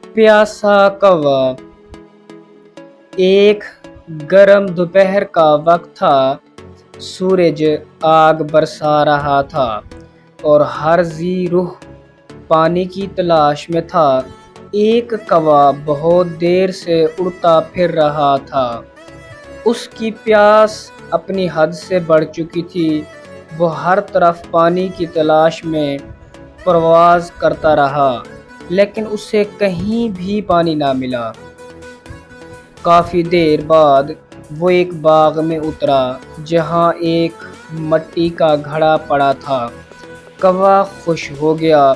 प्यासा कौवा। एक गर्म दोपहर का वक्त था। सूरज आग बरसा रहा था और हर जी रूह पानी की तलाश में था। एक कौवा बहुत देर से उड़ता फिर रहा था। उसकी प्यास अपनी हद से बढ़ चुकी थी। वो हर तरफ पानी की तलाश में परवाज़ करता रहा, लेकिन उसे कहीं भी पानी ना मिला। काफ़ी देर बाद वो एक बाग में उतरा, जहाँ एक मिट्टी का घड़ा पड़ा था। कौवा खुश हो गया।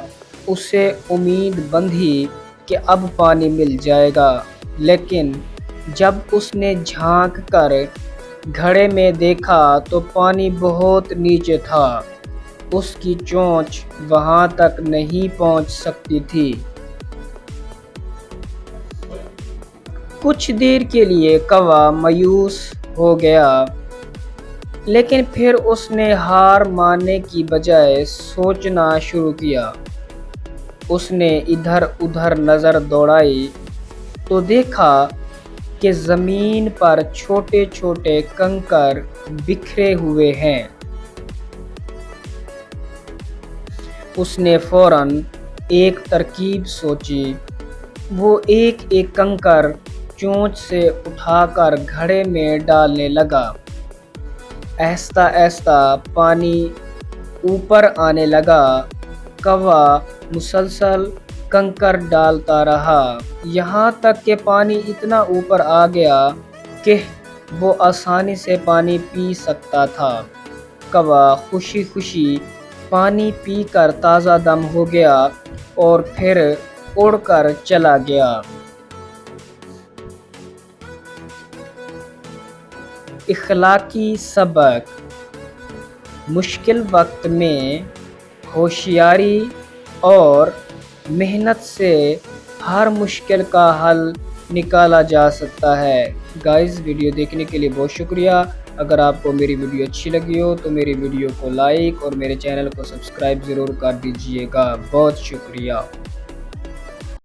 उसे उम्मीद बंधी कि अब पानी मिल जाएगा, लेकिन जब उसने झांक कर घड़े में देखा तो पानी बहुत नीचे था। उसकी चोंच वहां तक नहीं पहुंच सकती थी। कुछ देर के लिए कौवा मायूस हो गया, लेकिन फिर उसने हार मानने की बजाय सोचना शुरू किया। उसने इधर उधर नज़र दौड़ाई तो देखा कि ज़मीन पर छोटे छोटे कंकर बिखरे हुए हैं। उसने फौरन एक तरकीब सोची। वो एक एक कंकर चोंच से उठाकर घड़े में डालने लगा। आहिस्ता आहिस्ता पानी ऊपर आने लगा। कौवा मुसलसल कंकर डालता रहा, यहाँ तक कि पानी इतना ऊपर आ गया कि वो आसानी से पानी पी सकता था। कौवा खुशी खुशी पानी पीकर ताज़ा दम हो गया और फिर उड़कर चला गया। इखलाकी सबक। मुश्किल वक्त में होशियारी और मेहनत से हर मुश्किल का हल निकाला जा सकता है। गाइस, वीडियो देखने के लिए बहुत शुक्रिया। अगर आपको मेरी वीडियो अच्छी लगी हो तो मेरी वीडियो को लाइक और मेरे चैनल को सब्सक्राइब ज़रूर कर दीजिएगा। बहुत शुक्रिया।